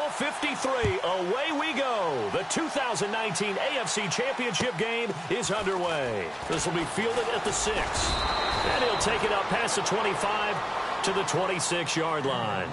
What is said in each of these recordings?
12:53, away we go. The 2019 AFC Championship game is underway. This will be fielded at the 6. And he'll take it up past the 25 to the 26-yard line.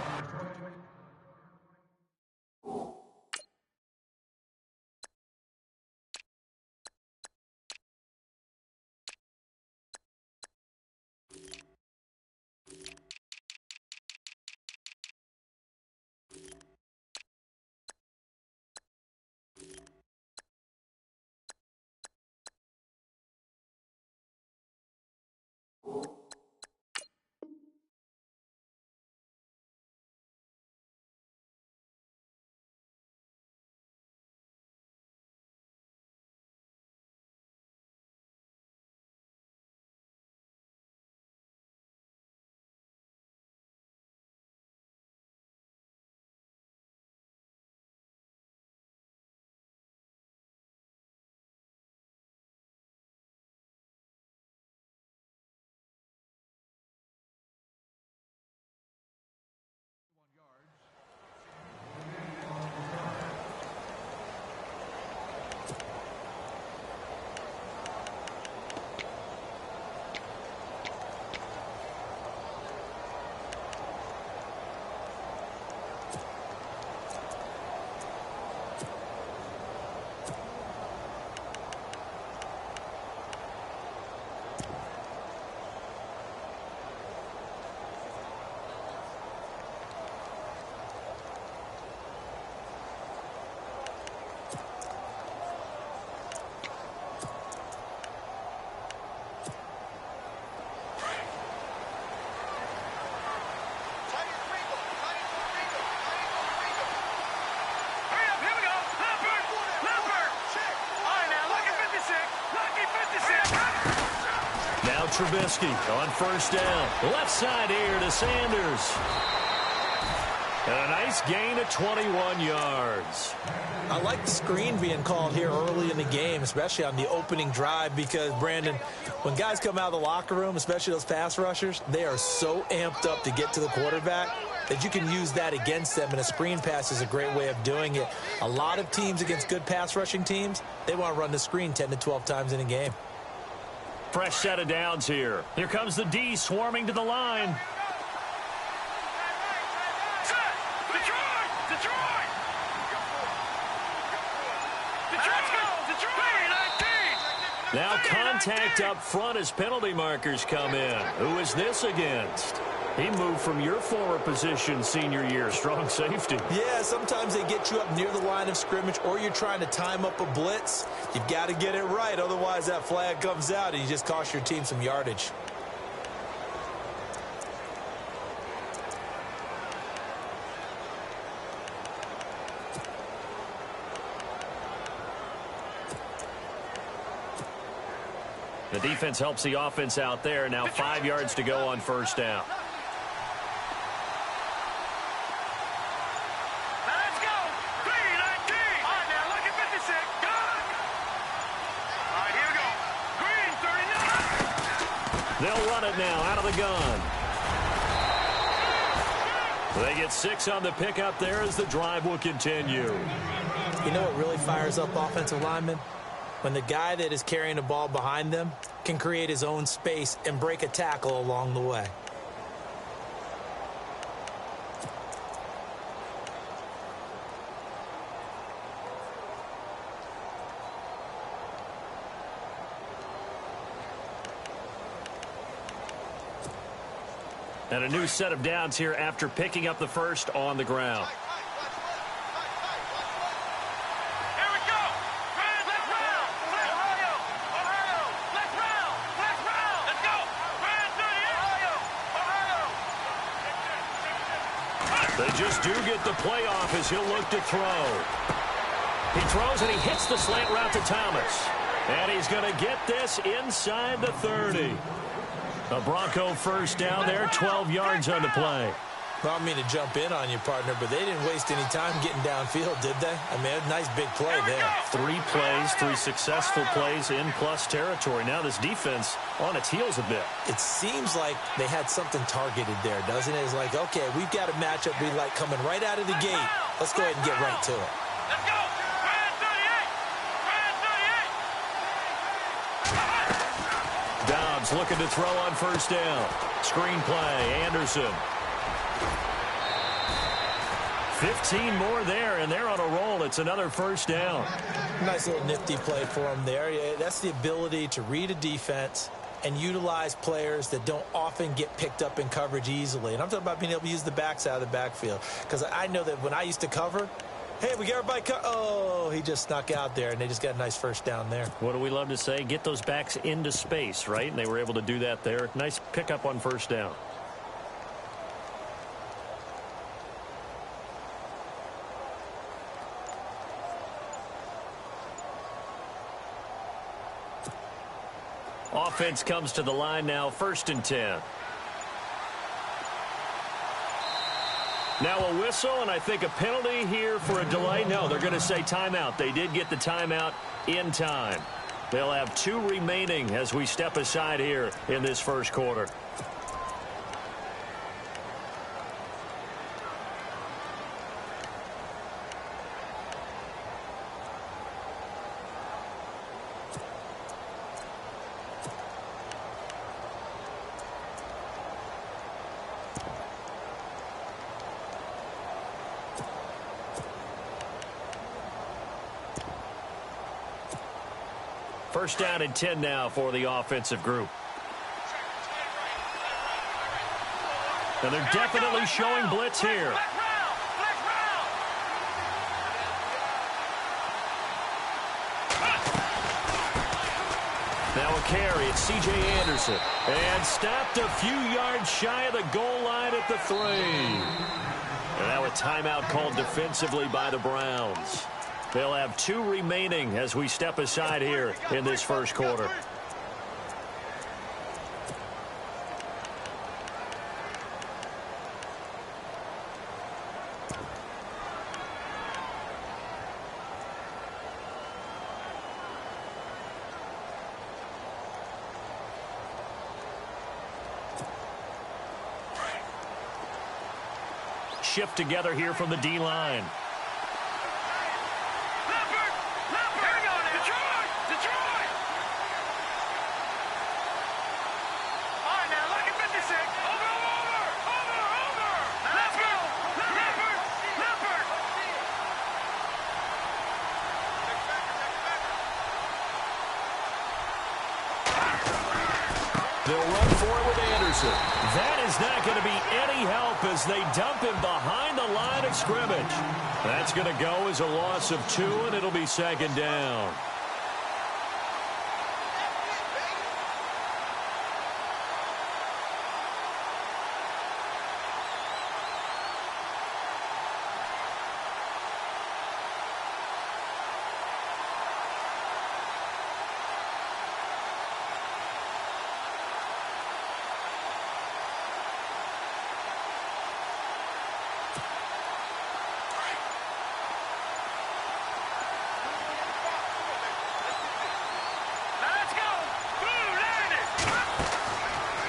Trubisky on first down. Left side here to Sanders. And a nice gain of 21 yards. I like the screen being called here early in the game, especially on the opening drive, because, Brandon, when guys come out of the locker room, especially those pass rushers, they are so amped up to get to the quarterback that you can use that against them, and a screen pass is a great way of doing it. A lot of teams against good pass rushing teams, they want to run the screen 10 to 12 times in a game. Fresh set of downs here. Here comes the D swarming to the line. Now contact up front as penalty markers come in. Who is this against? He moved from your former position senior year, strong safety. Yeah, sometimes they get you up near the line of scrimmage, or you're trying to time up a blitz. You've got to get it right, otherwise that flag comes out and you just cost your team some yardage. The defense helps the offense out there. Now 5 yards to go on first down. They'll run it now out of the gun. They get 6 on the pickup there as the drive will continue. You know what really fires up offensive linemen? When the guy that is carrying the ball behind them can create his own space and break a tackle along the way. And a new set of downs here after picking up the first on the ground. Here we go. Let's round. Let's round. Let's go. They just do get the playoff as he'll look to throw. He throws and he hits the slant route to Thomas. And he's going to get this inside the 30. A Bronco first down there, 12 yards on the play. Well, I mean to jump in on you, partner, but they didn't waste any time getting downfield, did they? I mean, a nice big play there. 3 plays, 3 successful plays in plus territory. Now this defense on its heels a bit. It seems like they had something targeted there, doesn't it? It's like, okay, we've got a matchup we like coming right out of the gate Let's go ahead and get right to it. Let's go. Grand 38. Grand 38. Dobbs looking to throw on first down. Screen play, Anderson. 15 more there, and they're on a roll. It's another first down. Nice little nifty play for him there. Yeah, that's the ability to read a defense and utilize players that don't often get picked up in coverage easily. And I'm talking about being able to use the backs out of the backfield. Because I know that when I used to cover, hey, we get everybody oh, he just snuck out there, and they just got a nice first down there. What do we love to say? Get those backs into space, right? And they were able to do that there. Nice pickup on first down. Offense comes to the line now, 1st and 10. Now a whistle, and I think a penalty here for a delay. No, they're going to say timeout. They did get the timeout in time. They'll have 2 remaining as we step aside here in this first quarter. First down and 10 now for the offensive group. And they're definitely showing blitz here. Now a carry, it's C.J. Anderson. And stopped a few yards shy of the goal line at the 3. And now a timeout called defensively by the Browns. They'll have 2 remaining as we step aside here in this first quarter. Shift together here from the D-line. They'll run for it with Anderson. That is not going to be any help as they dump him behind the line of scrimmage. That's going to go as a loss of 2, and it'll be 2nd down.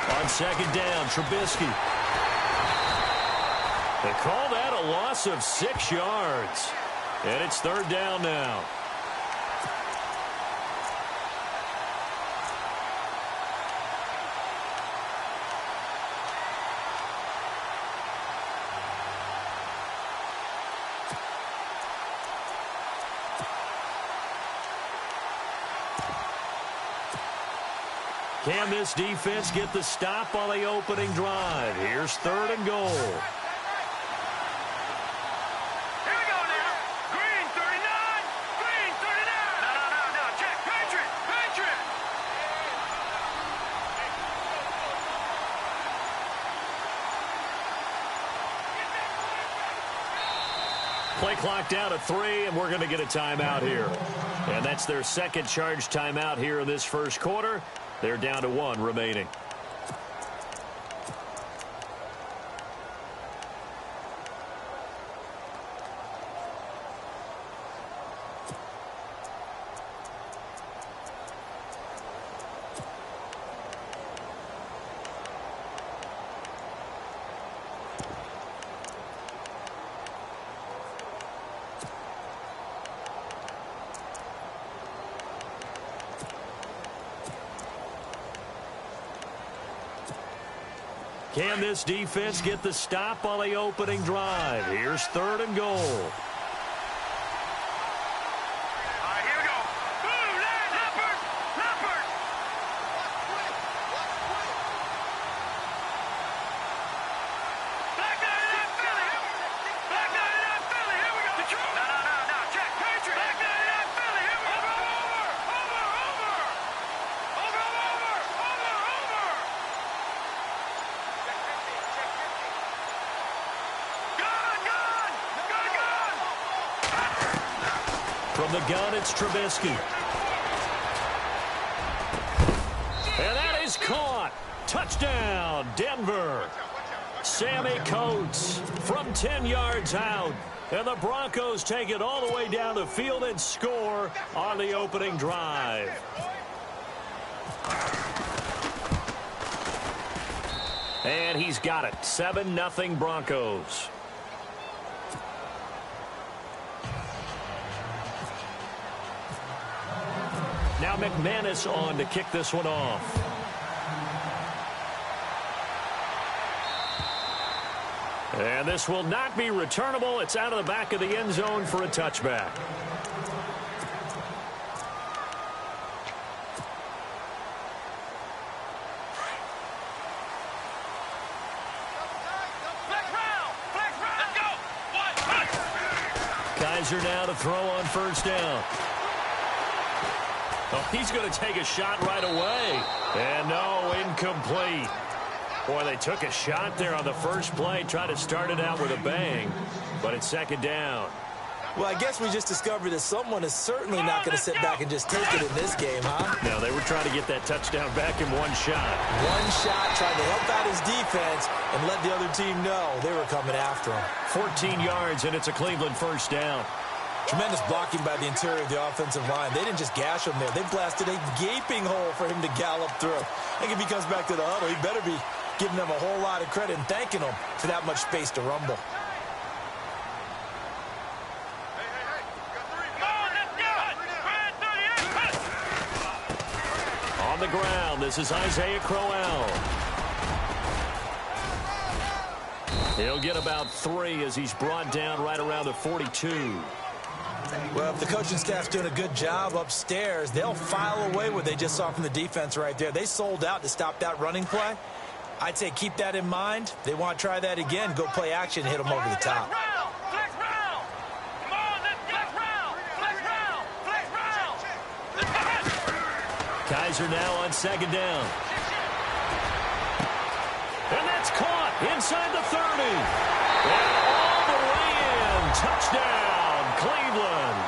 On 2nd down, Trubisky. They call that a loss of 6 yards. And it's 3rd down now. Can this defense get the stop on the opening drive? Here's 3rd and goal. Here we go now. Green 39. Green 39. No. Check. Patriot. Play clock down to 3, and we're going to get a timeout here. And that's their 2nd charge timeout here in this first quarter. They're down to 1 remaining. Can this defense get the stop on the opening drive? Here's 3rd and goal. All right, here we go. Boom, Leopard, Leopard. Black 99 Philly. Black 99 Philly. Here we go. Detroit. No. Check. Patriot. Black 99 Philly. Here we go. From the gun, it's Trubisky. And that is caught. Touchdown, Denver. Sammy Coates from 10 yards out. And the Broncos take it all the way down the field and score on the opening drive. And he's got it. 7-0 Broncos. Now McManus on to kick this one off. And this will not be returnable. It's out of the back of the end zone for a touchback. Kaiser now to throw on 1st down. Oh, he's going to take a shot right away. And no, incomplete. Boy, they took a shot there on the first play, tried to start it out with a bang, but it's 2nd down. Well, I guess we just discovered that someone is certainly not going to sit back and just take it in this game, huh? No, they were trying to get that touchdown back in one shot. One shot, trying to help out his defense and let the other team know they were coming after him. 14 yards, and it's a Cleveland 1st down. Tremendous blocking by the interior of the offensive line. They didn't just gash him there. They blasted a gaping hole for him to gallop through. I think if he comes back to the huddle, he better be giving them a whole lot of credit and thanking them for that much space to rumble. On the ground, this is Isaiah Crowell. He'll get about 3 as he's brought down right around the 42. Well, if the coaching staff's doing a good job upstairs, they'll file away what they just saw from the defense right there. They sold out to stop that running play. I'd say keep that in mind. They want to try that again. Go play action, hit them over the top. Kaiser now on 2nd down. And that's caught inside the 30. And all the way in. Touchdown, Cleveland.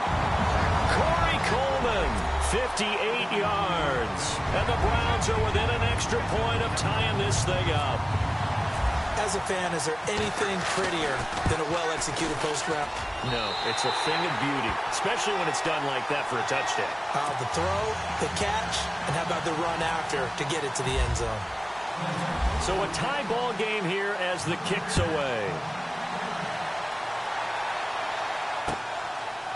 Corey Coleman, 58 yards. And the Browns are within an extra point of tying this thing up. As a fan, is there anything prettier than a well-executed post route? No, it's a thing of beauty, especially when it's done like that for a touchdown. The throw, the catch, and how about the run after to get it to the end zone? So a tie ball game here as the kick's away.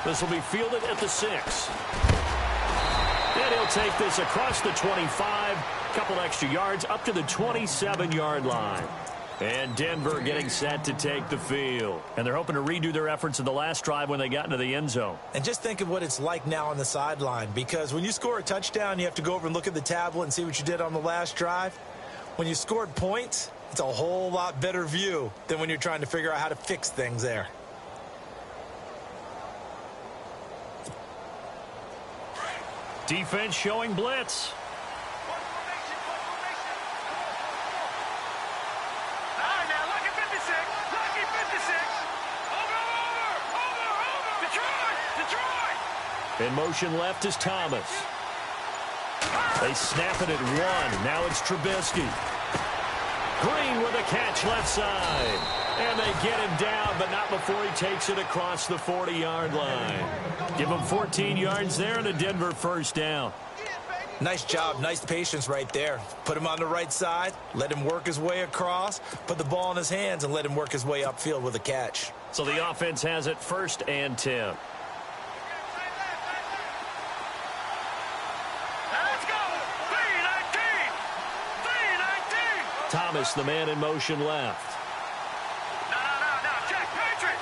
This will be fielded at the 6. And he'll take this across the 25, couple extra yards up to the 27-yard line. And Denver getting set to take the field. And they're hoping to redo their efforts in the last drive when they got into the end zone. And just think of what it's like now on the sideline, because when you score a touchdown, you have to go over and look at the tablet and see what you did on the last drive. When you scored points, it's a whole lot better view than when you're trying to figure out how to fix things there. Defense showing blitz. In motion left is Thomas. They snap it at 1. Now it's Trubisky. Green with a catch left side. And they get him down, but not before he takes it across the 40-yard line. Give him 14 yards there and a Denver 1st down. Nice job, nice patience right there. Put him on the right side, let him work his way across, put the ball in his hands, and let him work his way upfield with a catch. So the offense has it 1st and 10. Thomas, the man in motion left. No, check, Patriot!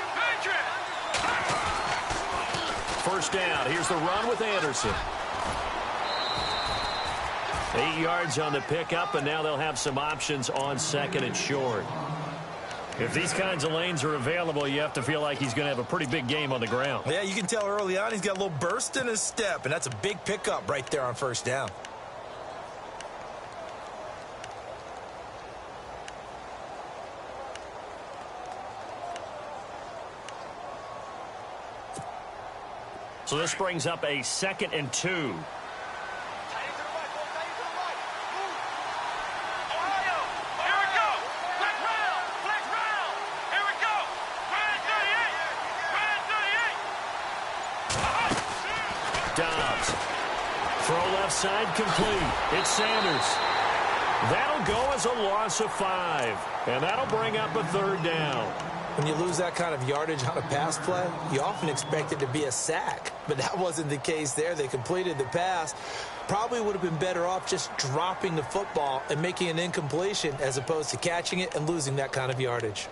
First down. Here's the run with Anderson. 8 yards on the pickup, and now they'll have some options on second and short. If these kinds of lanes are available, you have to feel like he's going to have a pretty big game on the ground. Yeah, you can tell early on he's got a little burst in his step, and that's a big pickup right there on first down. So this brings up a 2nd and 2. Dobbs. Throw left side complete. It's Sanders. That'll go as a loss of 5. And that'll bring up a 3rd down. When you lose that kind of yardage on a pass play, you often expect it to be a sack. But that wasn't the case there. They completed the pass. Probably would have been better off just dropping the football and making an incompletion as opposed to catching it and losing that kind of yardage.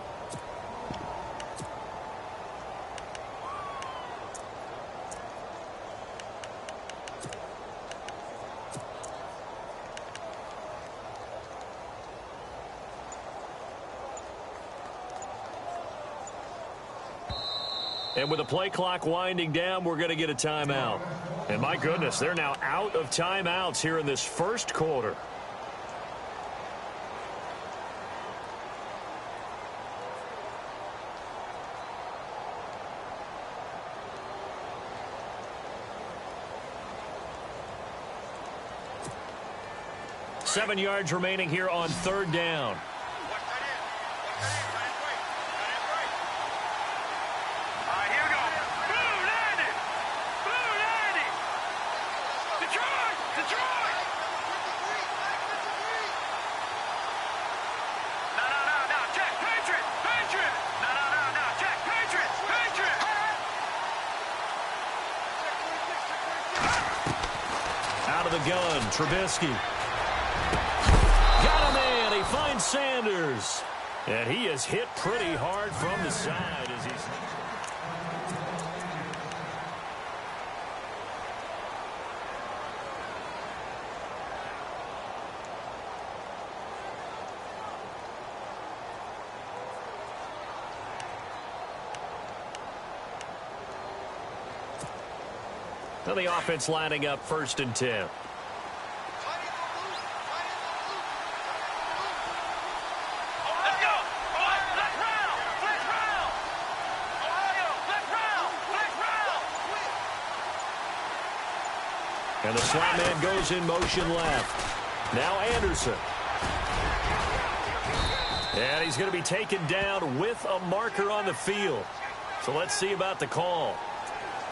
And with the play clock winding down, we're going to get a timeout. And my goodness, they're now out of timeouts here in this first quarter. Seven yards remaining here on 3rd down. Gun, Trubisky. Got a man. He finds Sanders. And he is hit pretty hard from the side as he's... Now the offense lining up 1st and 10. And the slot man goes in motion left. Now Anderson. And he's going to be taken down with a marker on the field. So let's see about the call.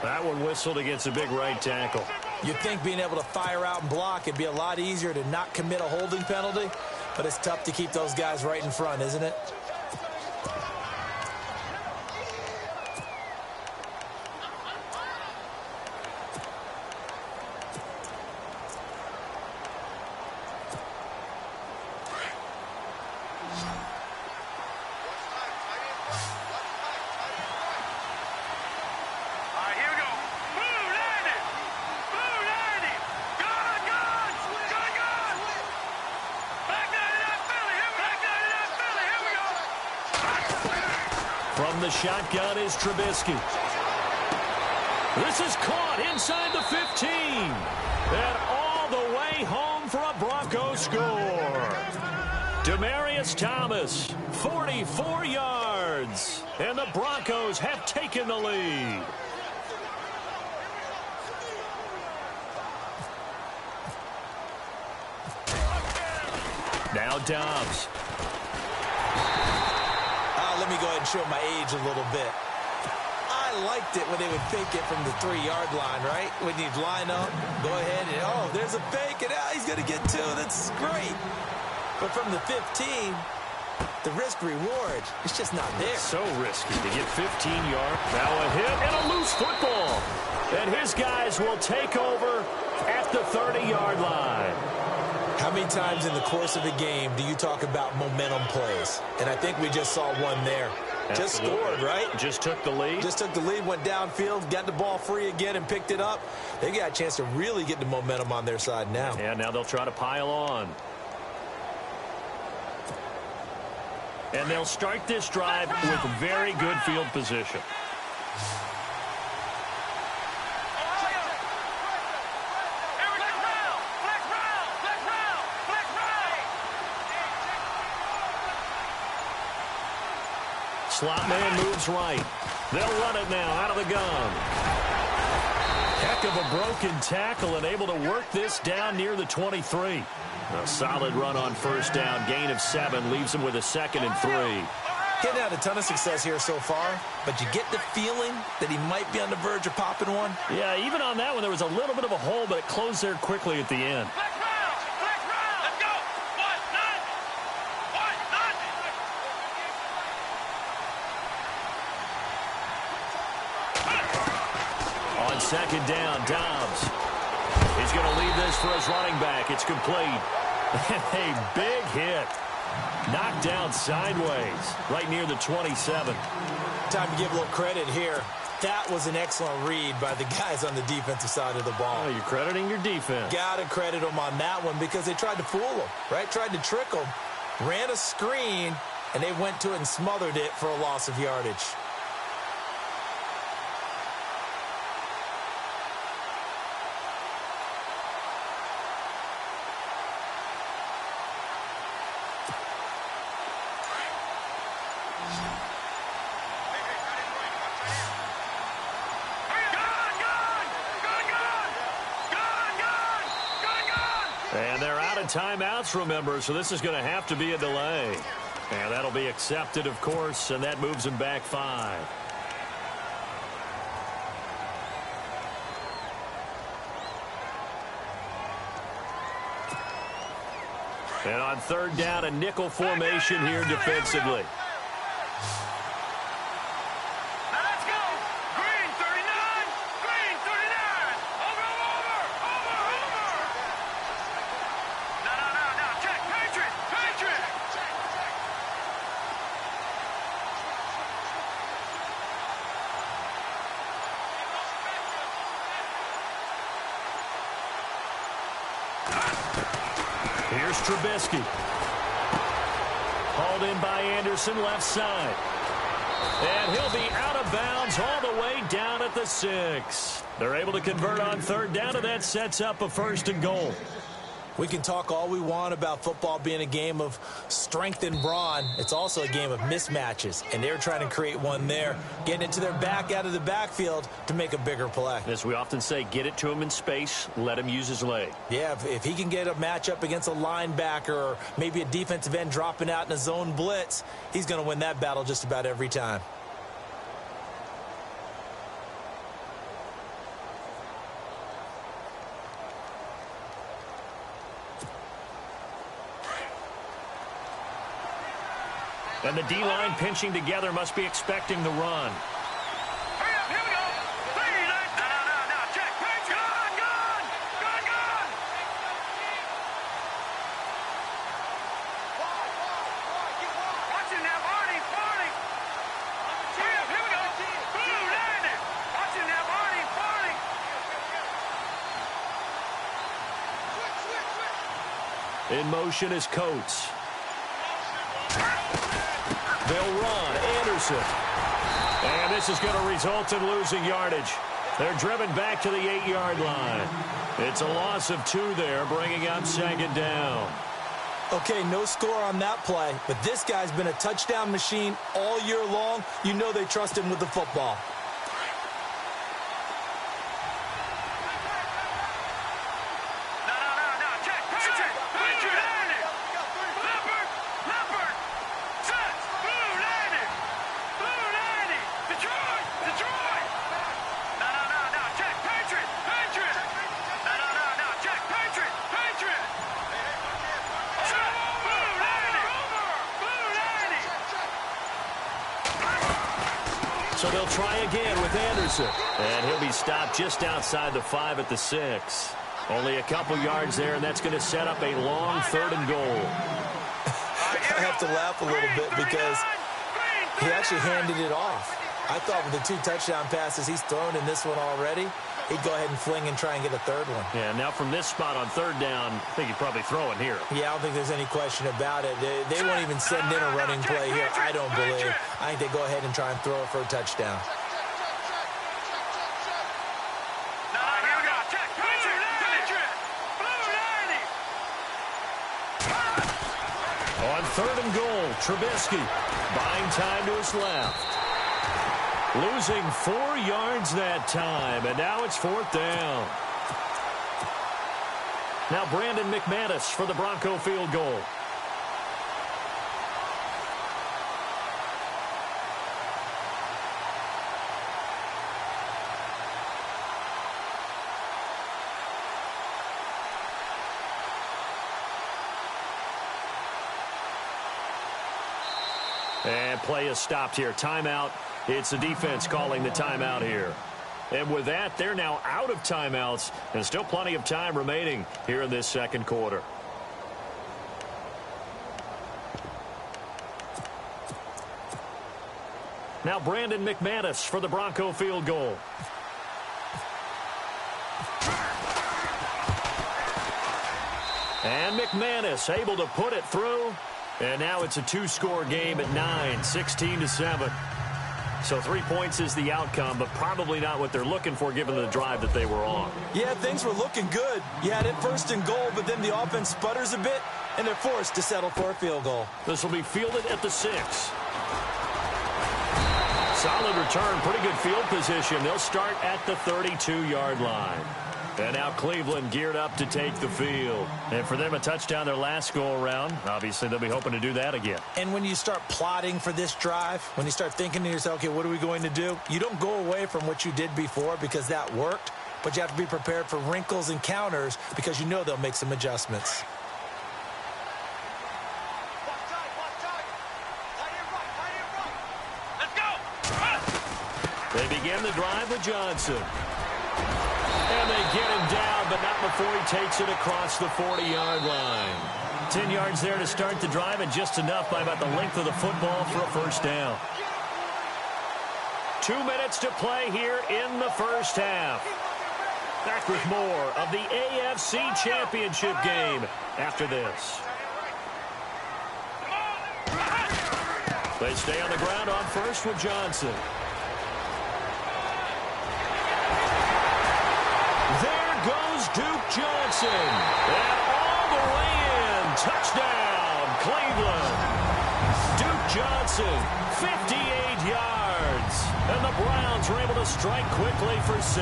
That one whistled against a big right tackle. You'd think being able to fire out and block, it'd be a lot easier to not commit a holding penalty. But it's tough to keep those guys right in front, isn't it? From the shotgun is Trubisky. This is caught inside the 15. And all the way home for a Broncos score. Demaryius Thomas, 44 yards. And the Broncos have taken the lead. Now Dobbs. Let me go ahead and show my age a little bit. I liked it when they would fake it from the 3-yard line, right? When you'd line up, go ahead and, oh, there's a fake, and he's going to get 2. That's great. But from the 15, the risk-reward, it's just not there. So risky to get 15 yards. Now a hit and a loose football. And his guys will take over at the 30-yard line. How many times in the course of a game do you talk about momentum plays? And I think we just saw one there. Absolutely. Just scored, right? Just took the lead. Just took the lead, went downfield, got the ball free again and picked it up. They got a chance to really get the momentum on their side now. Yeah, now they'll try to pile on. And they'll start this drive with very good field position. Slot man moves right. They'll run it now out of the gun. Heck of a broken tackle and able to work this down near the 23. A solid run on first down. Gain of 7 leaves him with a 2nd and 3. Getting had a ton of success here so far, but you get the feeling that he might be on the verge of popping one. Yeah, even on that one, there was a little bit of a hole, but it closed there quickly at the end. On second down, Dobbs. He's going to leave this for his running back. It's complete. And a big hit. Knocked down sideways, right near the 27. Time to give a little credit here. That was an excellent read by the guys on the defensive side of the ball. Oh, you're crediting your defense. Got to credit them on that one because they tried to fool them, right? Tried to trick them. Ran a screen, and they went to it and smothered it for a loss of yardage. And they're out of timeouts, remember, so this is going to have to be a delay. And that'll be accepted, of course, and that moves him back 5. And on third down, a nickel formation here defensively. Here's Trubisky. Hauled in by Anderson, left side. And he'll be out of bounds all the way down at the 6. They're able to convert on third down, and that sets up a 1st and goal. We can talk all we want about football being a game of strength and brawn. It's also a game of mismatches, and they're trying to create one there, getting it to their back out of the backfield to make a bigger play. As we often say, get it to him in space, let him use his leg. Yeah, if he can get a matchup against a linebacker or maybe a defensive end dropping out in a zone blitz, he's going to win that battle just about every time. And the D-line pinching together must be expecting the run. Hurry up, here we go. No, check. Gun. Watching that, Barney. Hurry up, here we go. Blue landing. Watching that, Barney. In motion is Coates. They'll run. Anderson. And this is going to result in losing yardage. They're driven back to the 8-yard line. It's a loss of 2 there, bringing up 2nd down. Okay, no score on that play, but this guy's been a touchdown machine all year long. You know they trust him with the football. So they'll try again with Anderson. And he'll be stopped just outside the 5 at the 6. Only a couple yards there, and that's going to set up a long 3rd and goal. I have to laugh a little bit because he actually handed it off. I thought with the 2 touchdown passes he's thrown in this one already, he'd go ahead and fling and try and get a 3rd one. Yeah, now from this spot on 3rd down, I think he'd probably throw it here. Yeah, I don't think there's any question about it. They won't even send in a running play here, I don't believe. I think they go ahead and try and throw it for a touchdown. On 3rd and goal, Trubisky buying time to his left. Losing 4 yards that time, and now it's 4th down. Now Brandon McManus for the Bronco field goal. And play is stopped here. Timeout. It's the defense calling the timeout here. And with that, they're now out of timeouts, and still plenty of time remaining here in this 2nd quarter. Now Brandon McManus for the Bronco field goal. And McManus able to put it through. And now it's a 2-score game at 9, 16-7. So 3 points is the outcome, but probably not what they're looking for given the drive that they were on. Yeah, things were looking good. You had it 1st and goal, but then the offense sputters a bit, and they're forced to settle for a field goal. This will be fielded at the 6. Solid return, pretty good field position. They'll start at the 32-yard line. And now Cleveland geared up to take the field. And for them, a touchdown their last go-around. Obviously, they'll be hoping to do that again. And when you start plotting for this drive, when you start thinking to yourself, okay, what are we going to do? You don't go away from what you did before because that worked, but you have to be prepared for wrinkles and counters because you know they'll make some adjustments. They begin the drive with Johnson. And they get him down, but not before he takes it across the 40-yard line. 10 yards there to start the drive, and just enough by about the length of the football for a 1st down. 2 minutes to play here in the 1st half. Back with more of the AFC Championship game after this. They stay on the ground on 1st with Johnson. There goes Duke Johnson. And all the way in. Touchdown, Cleveland. Duke Johnson, 58 yards. And the Browns were able to strike quickly for 6.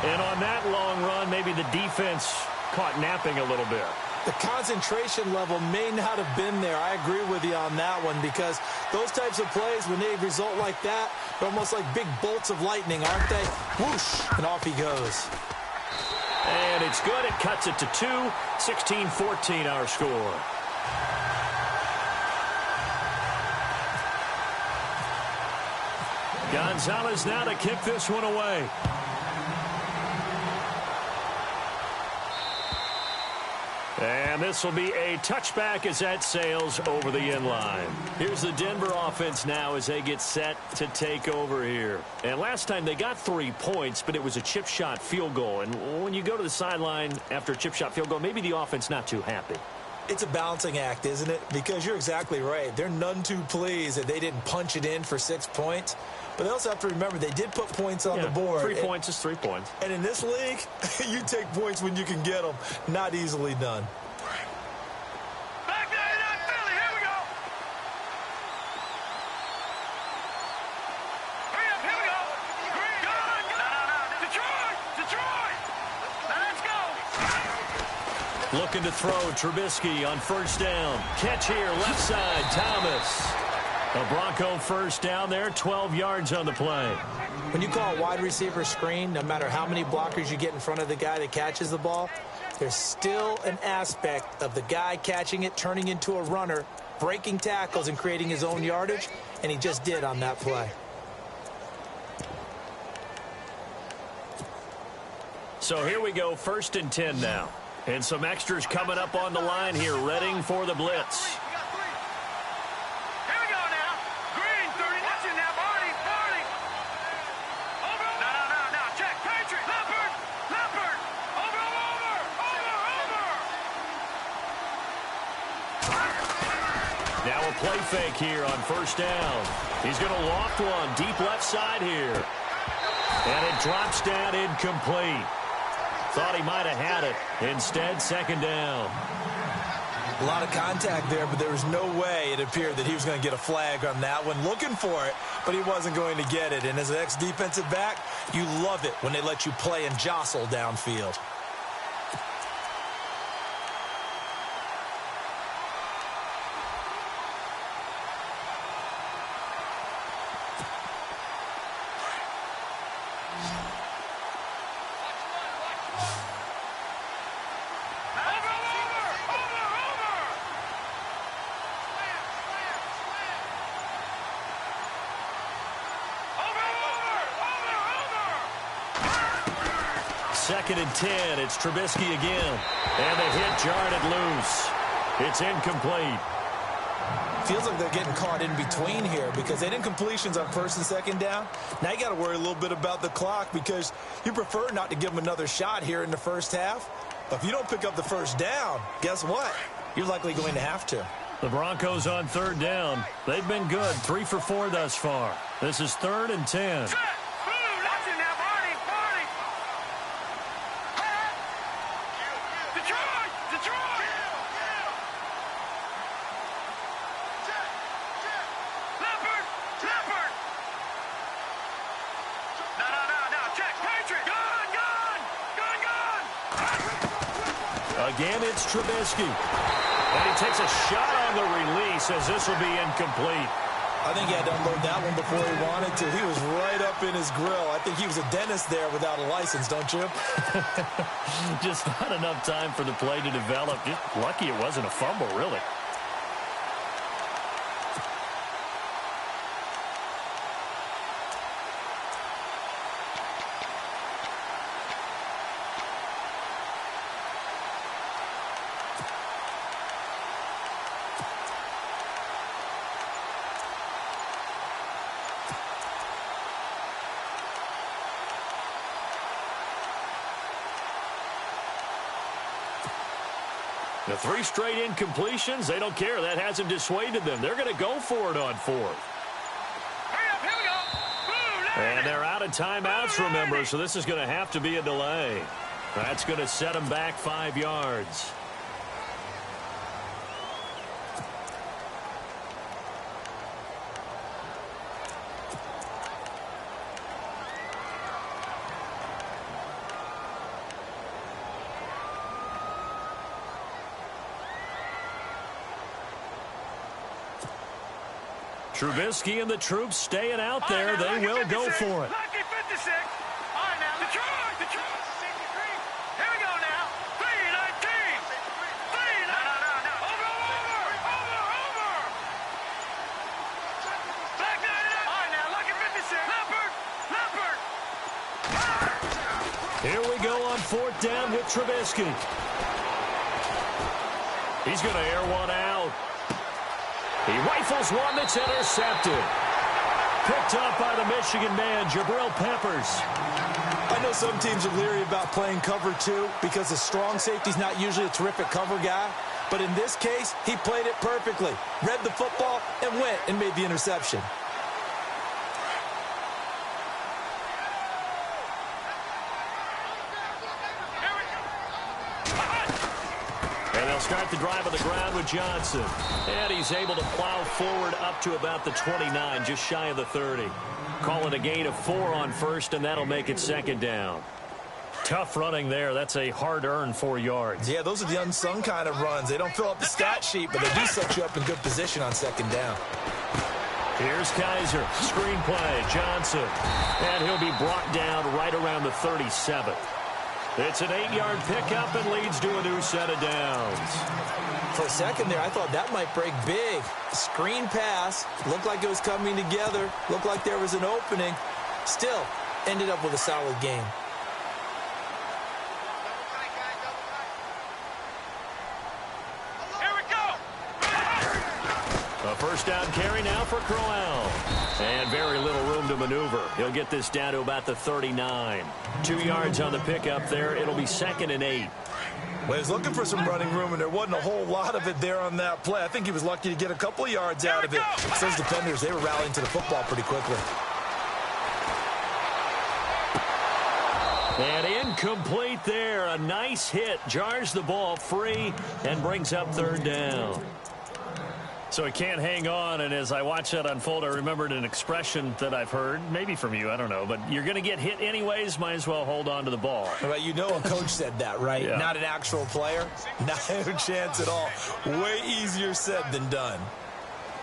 And on that long run, maybe the defense caught napping a little bit. The concentration level may not have been there. I agree with you on that one because those types of plays, when they result like that, they're almost like big bolts of lightning, aren't they? Whoosh, and off he goes. And it's good. It cuts it to 2. 16-14 our score. Gonzalez now to kick this one away. And this will be a touchback as that sails over the end line. Here's the Denver offense now as they get set to take over here. And last time they got 3 points, but it was a chip shot field goal. And when you go to the sideline after a chip shot field goal, maybe the offense not too happy. It's a balancing act, isn't it? Because you're exactly right. They're none too pleased that they didn't punch it in for 6 points. But they also have to remember they did put points on the board. 3 points is 3 points. And in this league, you take points when you can get them. Not easily done. Back there in that Philly. Here we go. Hurry up. Here we go. No. Detroit. Now let's go. Looking to throw Trubisky on 1st down. Catch here, left side, Thomas. A Bronco 1st down there, 12 yards on the play. When you call a wide receiver screen, no matter how many blockers you get in front of the guy that catches the ball, there's still an aspect of the guy catching it, turning into a runner, breaking tackles and creating his own yardage, and he just did on that play. So here we go, 1st and 10 now. And some extras coming up on the line here, readying for the blitz. Here we go now. Green, 30. Watch it now. 40, 40. Over. No. Check. Patriot. Leopard. Over. Now a play fake here on 1st down. He's going to loft one deep left side here. And it drops down incomplete. Thought he might have had it. Instead, 2nd down. A lot of contact there, but there was no way it appeared that he was going to get a flag on that one. Looking for it, but he wasn't going to get it. And as an ex-defensive back, you love it when they let you play and jostle downfield. Second and 10. It's Trubisky again. And the hit jarred it loose. It's incomplete. Feels like they're getting caught in between here because they didn't completions on 1st and 2nd down. Now you got to worry a little bit about the clock because you prefer not to give them another shot here in the 1st half. But if you don't pick up the 1st down, guess what? You're likely going to have to. The Broncos on 3rd down. They've been good. 3 for 4 thus far. This is 3rd and 10. Again, it's Trubisky. And he takes a shot on the release as this will be incomplete. I think he had to unload that one before he wanted to. He was right up in his grill. I think he was a dentist there without a license, don't you? Just not enough time for the play to develop. Just lucky it wasn't a fumble, really. The 3 straight incompletions, they don't care. That hasn't dissuaded them. They're going to go for it on 4th. Hurry up, here we go. And they're out of timeouts, remember, so this is going to have to be a delay. That's going to set them back 5 yards. Trubisky and the troops staying out there. They will go for it. Lucky 56. All right, now, Detroit. Here we go now. 3-19. 3-19. No. Over. Back 99. All right, now, lucky 56. Leopard. Here we go on 4th down with Trubisky. He's going to air one out. He rifles one that's intercepted. Picked up by the Michigan man, Jabril Peppers. I know some teams are leery about playing cover 2 because the strong safety's not usually a terrific cover guy. But in this case, he played it perfectly. Read the football and went and made the interception. Start the drive on the ground with Johnson. And he's able to plow forward up to about the 29, just shy of the 30. Call it a gain of 4 on 1st, and that'll make it 2nd down. Tough running there. That's a hard-earned 4 yards. Yeah, those are the unsung kind of runs. They don't fill up the stat sheet, but they do set you up in good position on 2nd down. Here's Kaiser. Screen play. Johnson. And he'll be brought down right around the 37. It's an 8-yard pickup and leads to a new set of downs. For a second there, I thought that might break big. Screen pass. Looked like it was coming together. Looked like there was an opening. Still, ended up with a solid game. A first down carry now for Crowell. And very little room to maneuver. He'll get this down to about the 39. 2 yards on the pickup there. It'll be 2nd and 8. Well, he was looking for some running room, and there wasn't a whole lot of it there on that play. I think he was lucky to get a couple of yards out of it. Those defenders, they were rallying to the football pretty quickly. And incomplete there. A nice hit. Jars the ball free and brings up 3rd down. So he can't hang on, and as I watch that unfold, I remembered an expression that I've heard, maybe from you, I don't know, but you're going to get hit anyways, might as well hold on to the ball. Well, you know a coach said that, right? Yeah. Not an actual player. Not a chance at all. Way easier said than done.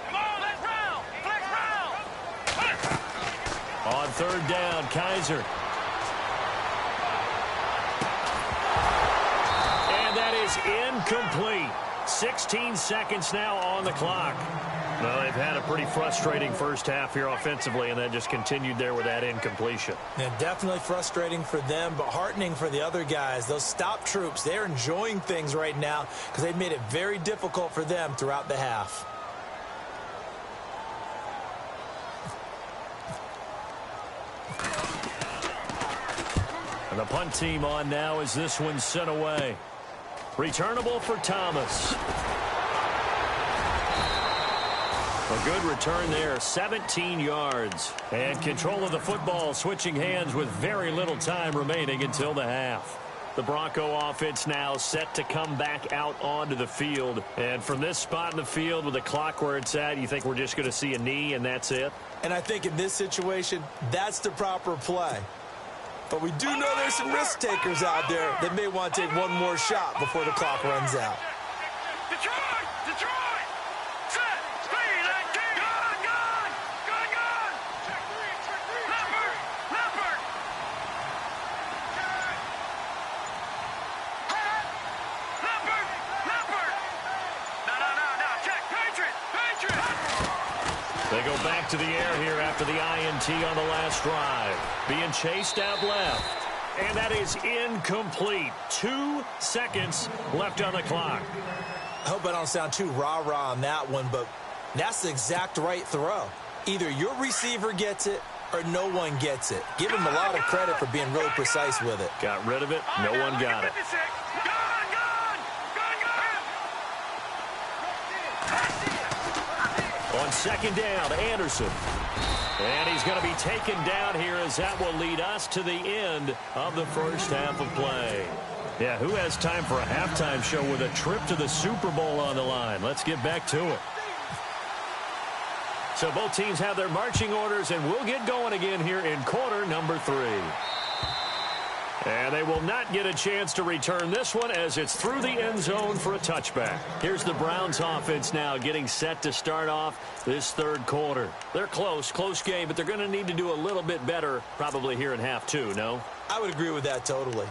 Come on, let's round. Flex round. On 3rd down, Kaiser. And that is incomplete. 16 seconds now on the clock. Well, they've had a pretty frustrating first half here offensively, and then just continued there with that incompletion. Yeah, definitely frustrating for them, but heartening for the other guys. Those stop troops, they're enjoying things right now because they've made it very difficult for them throughout the half. And the punt team on now as this one's sent away. Returnable for Thomas. A good return there, 17 yards. And control of the football switching hands with very little time remaining until the half. The Bronco offense now set to come back out onto the field. And from this spot in the field with the clock where it's at, you think we're just going to see a knee and that's it? And I think in this situation, that's the proper play. But we do know there's some risk takers out there that may want to take one more shot before the clock runs out. Detroit! Detroit! Set! Speed! Gun! Gun! Gun! Gun! Leopard! Leopard! Leopard! Leopard! No. Check! Patriot! Patriot! They go back to the air here after the INT on the last drive. Being chased out left. And that is incomplete. 2 seconds left on the clock. I hope I don't sound too rah-rah on that one, but that's the exact right throw. Either your receiver gets it or no one gets it. Give him a lot of credit for being really precise with it. Got rid of it. No one got it. On 2nd down, Anderson. And he's going to be taken down here as that will lead us to the end of the first half of play. Yeah, who has time for a halftime show with a trip to the Super Bowl on the line? Let's get back to it. So both teams have their marching orders, and we'll get going again here in quarter number 3. And they will not get a chance to return this one as it's through the end zone for a touchback. Here's the Browns offense now getting set to start off this 3rd quarter. They're close game, but they're going to need to do a little bit better probably here in half 2, no? I would agree with that totally.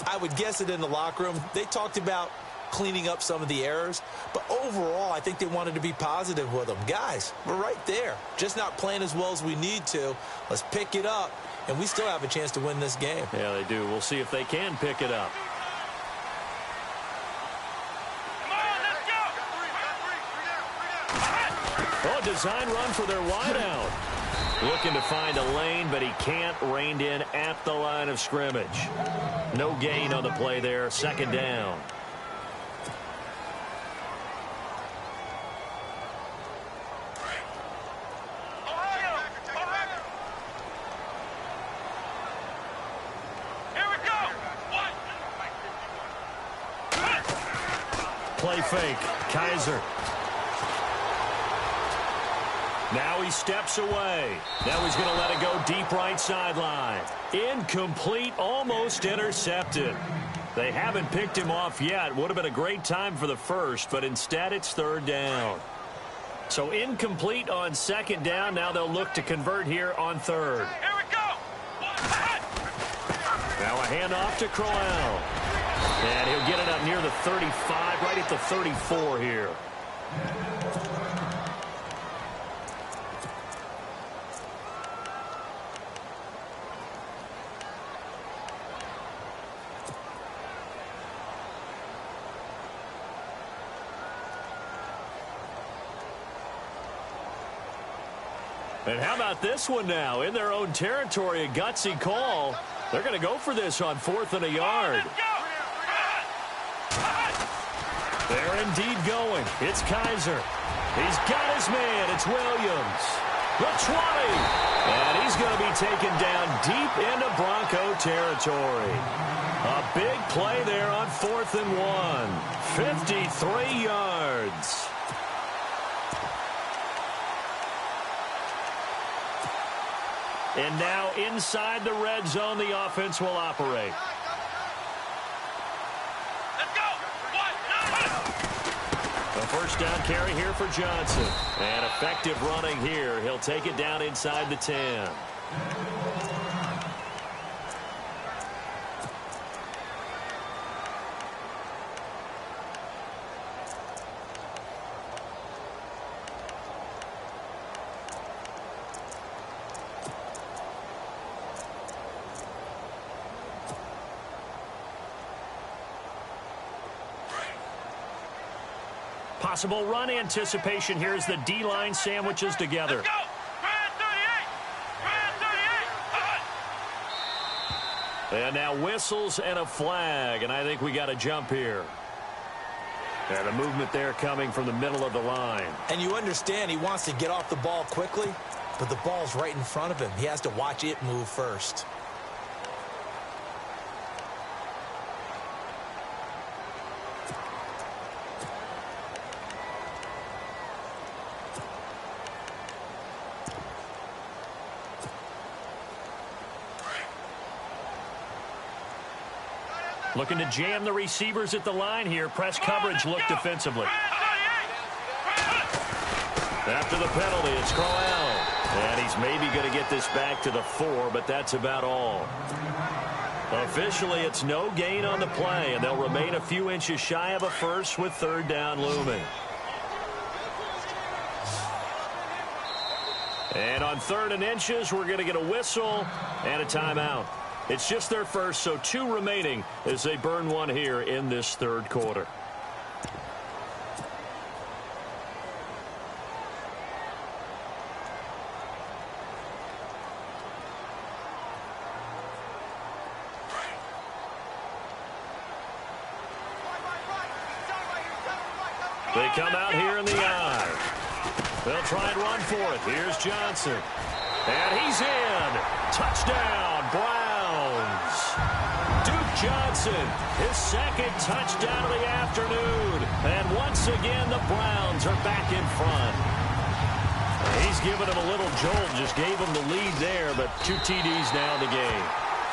I would guess it in the locker room. They talked about cleaning up some of the errors, but overall I think they wanted to be positive with them. Guys, we're right there. Just not playing as well as we need to. Let's pick it up, and we still have a chance to win this game. Yeah, they do. We'll see if they can pick it up. Come on, let's go! Oh, design run for their wideout. Looking to find a lane, but he can't. Reined in at the line of scrimmage. No gain on the play there. 2nd down. Play fake. Kaiser. Now he steps away. Now he's going to let it go deep right sideline. Incomplete, almost intercepted. They haven't picked him off yet. Would have been a great time for the first, but instead it's 3rd down. So incomplete on 2nd down. Now they'll look to convert here on 3rd. Here we go! Now a handoff to Crowell. And he'll get it up near the 35, right at the 34 here. And how about this one now? In their own territory, a gutsy call. They're going to go for this on 4th and a yard. They're indeed going. It's Kaiser. He's got his man. It's Williams. The 20. And he's going to be taken down deep into Bronco territory. A big play there on 4th and 1. 53 yards. And now inside the red zone, the offense will operate. Let's go. A first down carry here for Johnson. And effective running here. He'll take it down inside the 10. Possible run anticipation here as the D-line sandwiches together. Let's go. Brand 38. And now whistles and a flag, and I think we got a jump here. And a movement there coming from the middle of the line. And you understand he wants to get off the ball quickly, but the ball's right in front of him. He has to watch it move first. Looking to jam the receivers at the line here. Press coverage look defensively. After the penalty, it's Crowell. And he's maybe going to get this back to the 4, but that's about all. Officially, it's no gain on the play, and they'll remain a few inches shy of a first with 3rd down looming. And on 3rd and inches, we're going to get a whistle and a timeout. It's just their first, so 2 remaining as they burn one here in this 3rd quarter. They come out here in the I. They'll try and run for it. Here's Johnson. And he's in. Touchdown, Browns. Duke Johnson, his 2nd touchdown of the afternoon. And once again, the Browns are back in front. He's given him a little jolt, just gave him the lead there, but 2 TDs now in the game.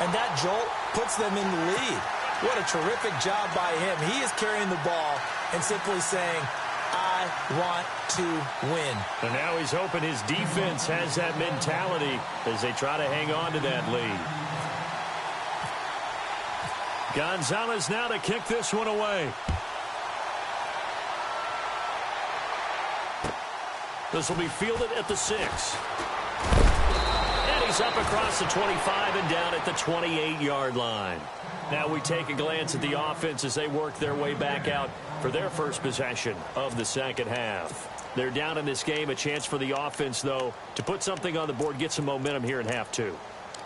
And that jolt puts them in the lead. What a terrific job by him. He is carrying the ball and simply saying, I want to win. And now he's hoping his defense has that mentality as they try to hang on to that lead. Gonzalez now to kick this one away. This will be fielded at the 6. And he's up across the 25 and down at the 28-yard line. Now we take a glance at the offense as they work their way back out for their first possession of the 2nd half. They're down in this game. A chance for the offense, though, to put something on the board, get some momentum here in half 2.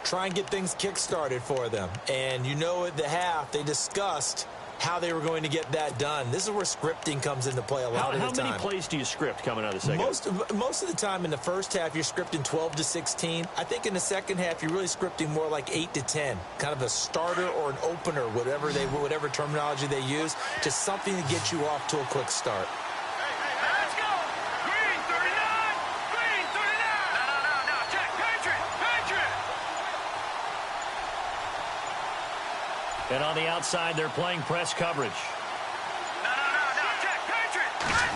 Try and get things kick-started for them. And you know at the half, they discussed how they were going to get that done. This is where scripting comes into play a lot of the time. How many plays do you script coming out of the second? Most of the time in the first half, you're scripting 12 to 16. I think in the second half, you're really scripting more like 8 to 10. Kind of a starter or an opener, whatever terminology they use, just something to get you off to a quick start. Let's go. Green 39. Green 39. No. Check. Patriot. And on the outside, they're playing press coverage. No. Check. Patriot.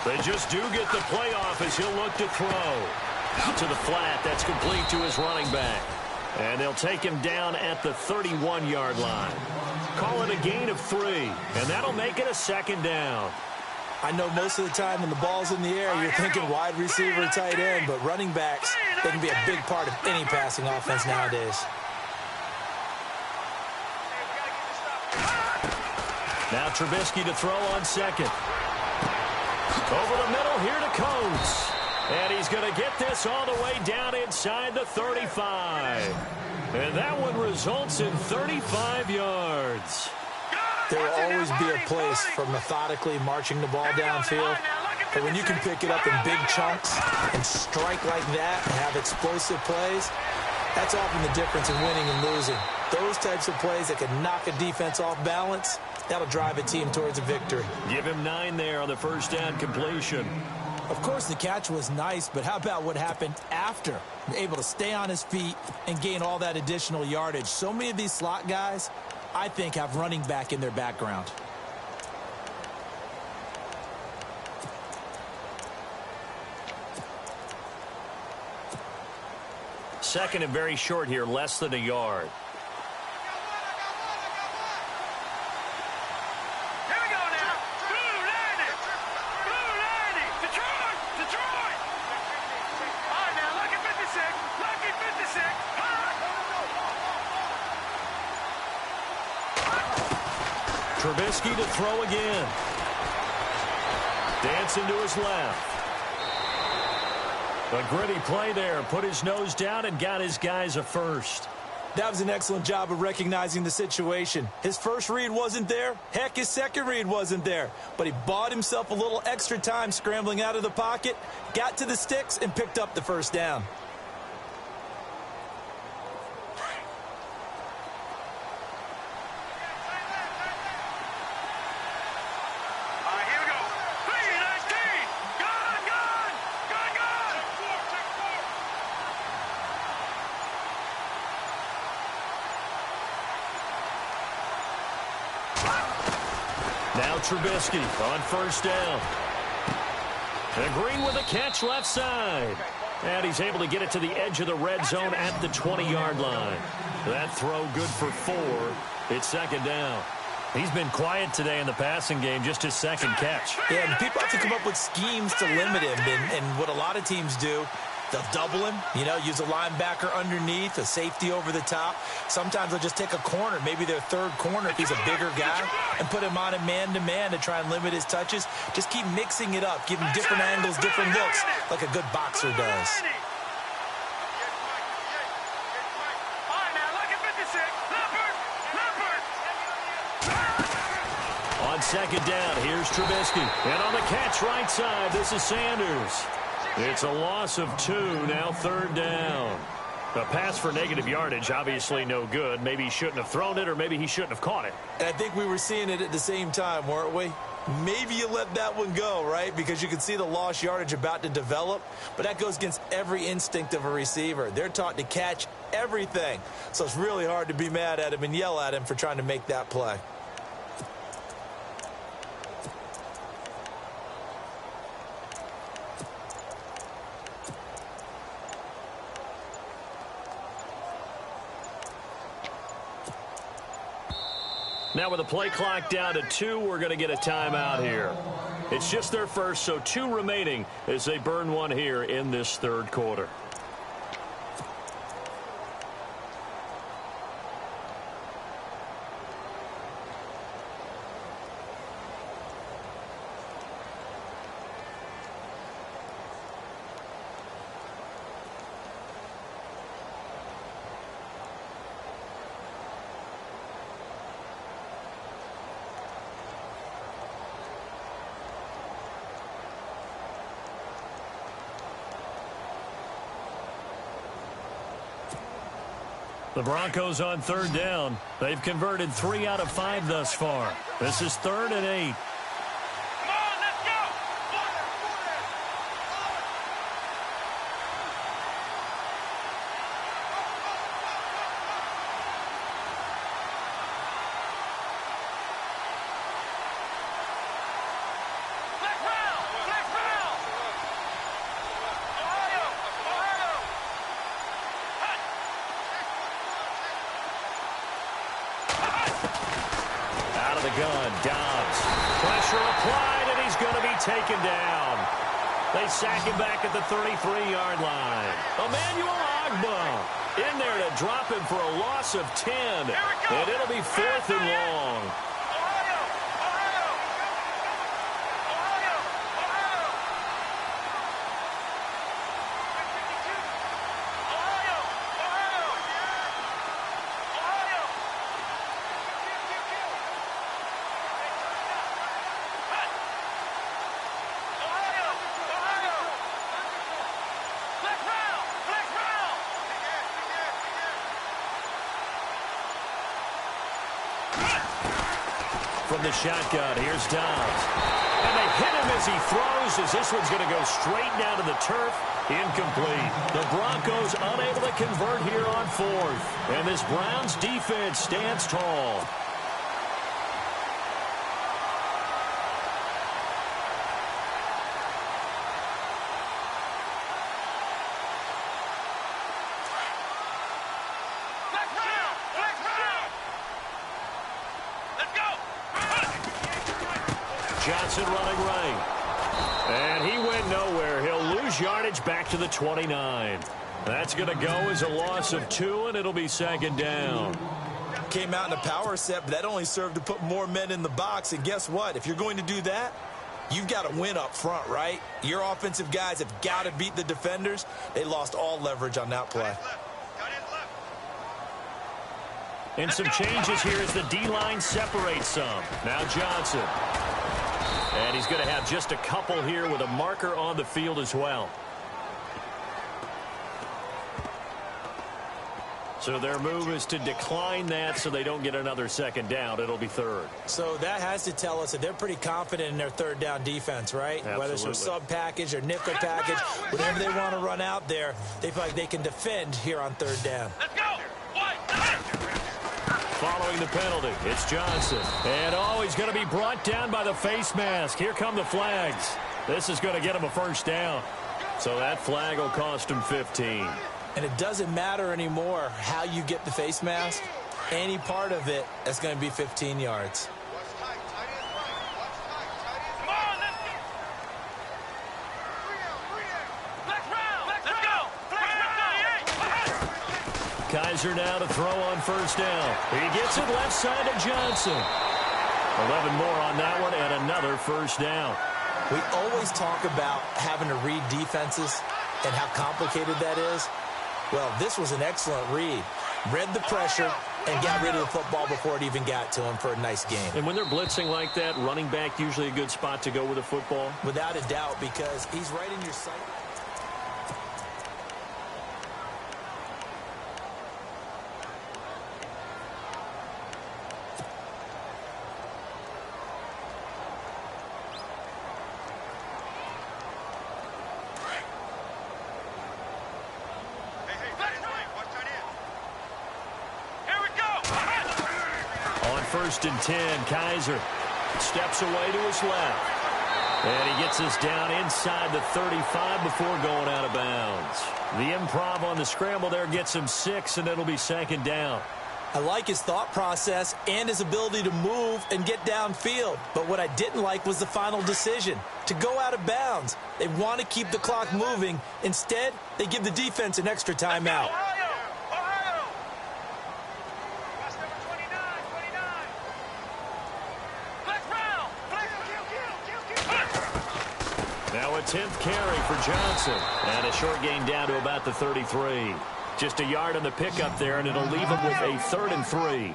They just do get the playoff as he'll look to throw. Out to the flat. That's complete to his running back. And they'll take him down at the 31-yard line. Call it a gain of 3. And that'll make it a 2nd down. I know most of the time when the ball's in the air, you're thinking wide receiver, tight end, but running backs, they can be a big part of any passing offense nowadays. Now Trubisky to throw on 2nd. Over the middle here to Coates. And he's going to get this all the way down inside the 35. And that one results in 35 yards. There will always be a place for methodically marching the ball downfield. But when you can pick it up in big chunks and strike like that and have explosive plays, that's often the difference in winning and losing. Those types of plays that can knock a defense off balance, that'll drive a team towards a victory. Give him 9 there on the first down completion. Of course, the catch was nice, but how about what happened after? Able to stay on his feet and gain all that additional yardage. So many of these slot guys, I think, have running back in their background. Second and very short here, less than a yard. Here we go now. Blue 90. Blue 90. Detroit. Detroit. All right, now, lucky 56. Lucky 56. Trubisky to throw again. Dancing to his left. A gritty play there. Put his nose down and got his guys a first. That was an excellent job of recognizing the situation. His first read wasn't there. Heck, his second read wasn't there. But he bought himself a little extra time scrambling out of the pocket, got to the sticks, and picked up the first down. Now Trubisky on first down. And Green with a catch left side. And he's able to get it to the edge of the red zone at the 20-yard line. That throw good for 4. It's second down. He's been quiet today in the passing game, just his second catch. Yeah, and people have to come up with schemes to limit him. And what a lot of teams do, they'll double him, use a linebacker underneath, a safety over the top. Sometimes they'll just take a corner, maybe their third corner if he's a bigger guy, and put him on a man-to-man to try and limit his touches. Just keep mixing it up, give him different angles, different looks, like a good boxer does. On second down, here's Trubisky. And on the catch right side, this is Sanders. It's a loss of 2, now third down. A pass for negative yardage, obviously no good. Maybe he shouldn't have thrown it, or maybe he shouldn't have caught it. And I think we were seeing it at the same time, weren't we? Maybe you let that one go, right? Because you can see the lost yardage about to develop. But that goes against every instinct of a receiver. They're taught to catch everything. So it's really hard to be mad at him and yell at him for trying to make that play. Now with the play clock down to 2, we're going to get a timeout here. It's just their first, so 2 remaining as they burn one here in this third quarter. The Broncos on third down. They've converted 3 out of 5 thus far. This is 3rd and 8. Come on, let's go. Flex round. Flex round. Ohio. Ohio. Out of the gun, Dobbs. Pressure applied, and he's going to be taken down. They sack him back at the 33-yard line. Emmanuel Ogbah in there to drop him for a loss of 10. And it'll be 4th and long. Ohio. Ohio. Ohio. from the shotgun. Here's Dobbs. And they hit him as he throws, as this one's going to go straight down to the turf. Incomplete. The Broncos unable to convert here on fourth. And this Browns defense stands tall. Johnson running right. And he went nowhere. He'll lose yardage back to the 29. That's going to go as a loss of 2, and it'll be second down. Came out in a power set, but that only served to put more men in the box. And guess what? If you're going to do that, you've got to win up front, right? Your offensive guys have got to beat the defenders. They lost all leverage on that play. And some changes here as the D-line separates some. Now Johnson. And he's going to have just a couple here with a marker on the field as well. So their move is to decline that so they don't get another second down. It'll be third. So that has to tell us that they're pretty confident in their third down defense, right? Absolutely. Whether it's a sub package or nickel package, whatever they want to run out there, they feel like they can defend here on third down. Let's go! Following the penalty, it's Johnson. And, he's going to be brought down by the face mask. Here come the flags. This is going to get him a first down. So that flag will cost him 15. And it doesn't matter anymore how you get the face mask. Any part of it, that's going to be 15 yards. Come on, let's go! Let's go! Kaiser now to throw on first down. He gets it left side to Johnson. 11 more on that one and another first down. We always talk about having to read defenses and how complicated that is. Well, this was an excellent read. Read the pressure and got rid of the football before it even got to him for a nice game. And when they're blitzing like that, running back usually a good spot to go with the football? Without a doubt, because he's right in your sight. First and 10, Kaiser steps away to his left. And he gets us down inside the 35 before going out of bounds. The improv on the scramble there gets him 6, and it'll be second down. I like his thought process and his ability to move and get downfield. But what I didn't like was the final decision, to go out of bounds. They want to keep the clock moving. Instead, they give the defense an extra timeout. Now a 10th carry for Johnson. And a short gain down to about the 33. Just a yard on the pickup there, and it'll leave him with a 3rd and 3.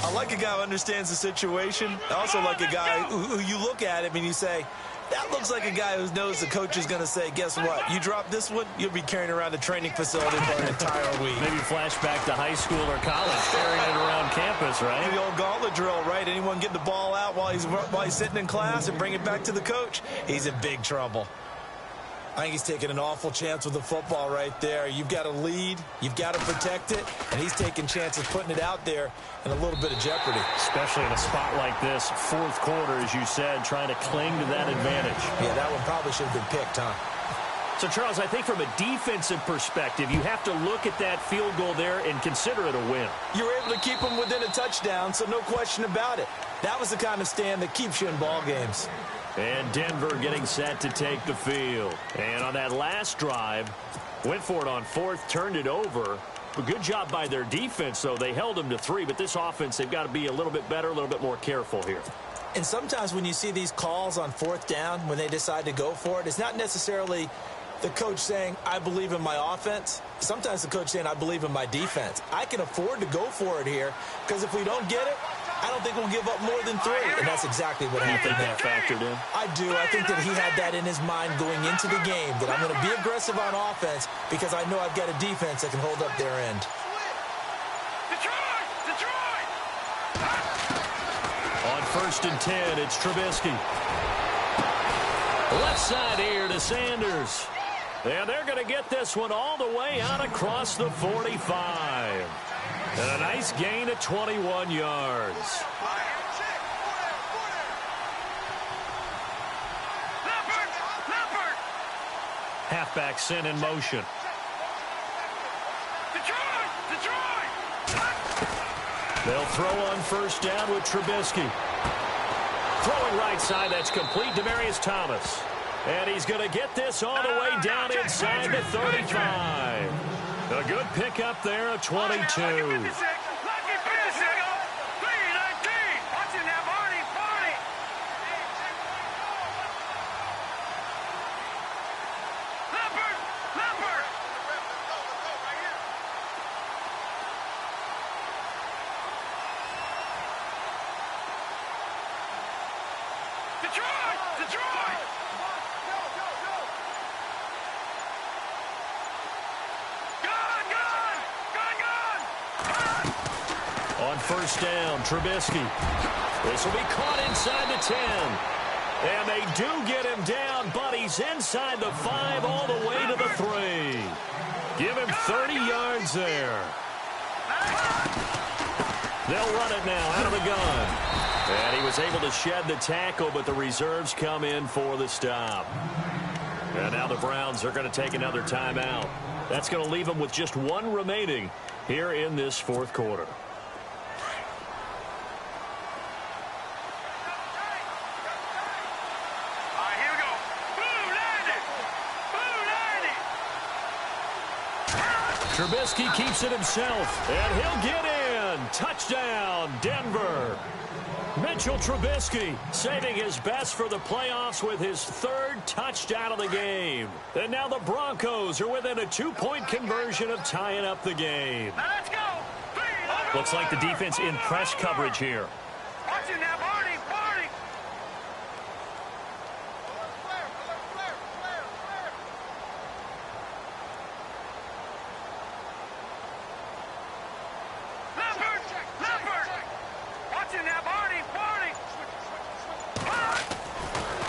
I like a guy who understands the situation. I also like a guy who you look at him and you say, that looks like a guy who knows the coach is going to say, guess what? You drop this one, you'll be carrying around the training facility for an entire week. Maybe flashback to high school or college, carrying it around campus, right? The old gauntlet drill, right? Anyone get the ball out while he's sitting in class and bring it back to the coach? He's in big trouble. I think he's taking an awful chance with the football right there. You've got to lead, you've got to protect it, and he's taking chances putting it out there in a little bit of jeopardy. Especially in a spot like this, fourth quarter, as you said, trying to cling to that advantage. Yeah, that one probably should have been picked, huh? So, Charles, I think from a defensive perspective, you have to look at that field goal there and consider it a win. You were able to keep them within a touchdown, so no question about it. That was the kind of stand that keeps you in ball games. And Denver getting set to take the field. And on that last drive, went for it on fourth, turned it over. A good job by their defense, though. They held them to 3, but this offense, they've got to be a little bit better, a little bit more careful here. And sometimes when you see these calls on fourth down, when they decide to go for it, it's not necessarily the coach saying, I believe in my offense. Sometimes the coach saying, I believe in my defense. I can afford to go for it here, because if we don't get it, I don't think we'll give up more than 3. And that's exactly what happened there. That factored in? I do. I think that he had that in his mind going into the game, that I'm going to be aggressive on offense because I know I've got a defense that can hold up their end. Detroit! On first and 10. It's Trubisky. Left side here to Sanders. And they're going to get this one all the way out across the 45. And a nice gain of 21 yards. Halfback sent in motion. They'll throw on first down with Trubisky. Throwing right side, that's complete to Demaryius Thomas. And he's going to get this all the way down inside the 35. A good pickup there of 22. First down, Trubisky. This will be caught inside the 10. And they do get him down, but he's inside the 5 all the way to the 3. Give him 30 yards there. They'll run it now out of the gun. And he was able to shed the tackle, but the reserves come in for the stop. And now the Browns are going to take another timeout. That's going to leave them with just one remaining here in this fourth quarter. Trubisky keeps it himself, and he'll get in. Touchdown, Denver. Mitchell Trubisky saving his best for the playoffs with his third touchdown of the game. And now the Broncos are within a 2-point conversion of tying up the game. Now let's go. Looks like the defense in press coverage here. Watch it now, Barney.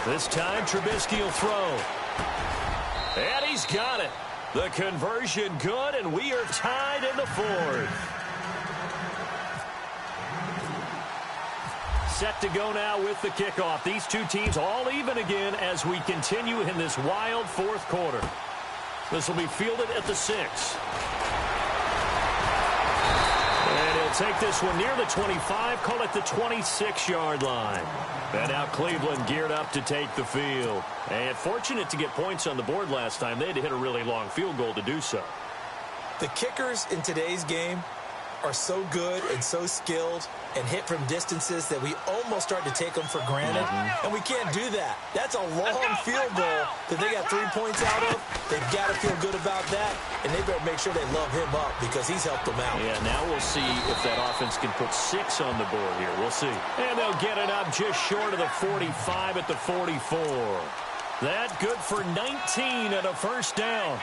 This time, Trubisky will throw. And he's got it. The conversion good, and we are tied in the fourth. Set to go now with the kickoff. These two teams all even again as we continue in this wild fourth quarter. This will be fielded at the 6. And he'll take this one near the 25, call it the 26-yard line. And now Cleveland geared up to take the field. And fortunate to get points on the board last time. They had to hit a really long field goal to do so. The kickers in today's game are so good and so skilled and hit from distances that we almost start to take them for granted. And we can't do that. That's a long field goal that they got 3 points out of. They've got to feel good about that, and they better make sure they love him up because he's helped them out. Yeah, now we'll see if that offense can put 6 on the board here. We'll see. And they'll get it up just short of the 45 at the 44. That good for 19 and a first down.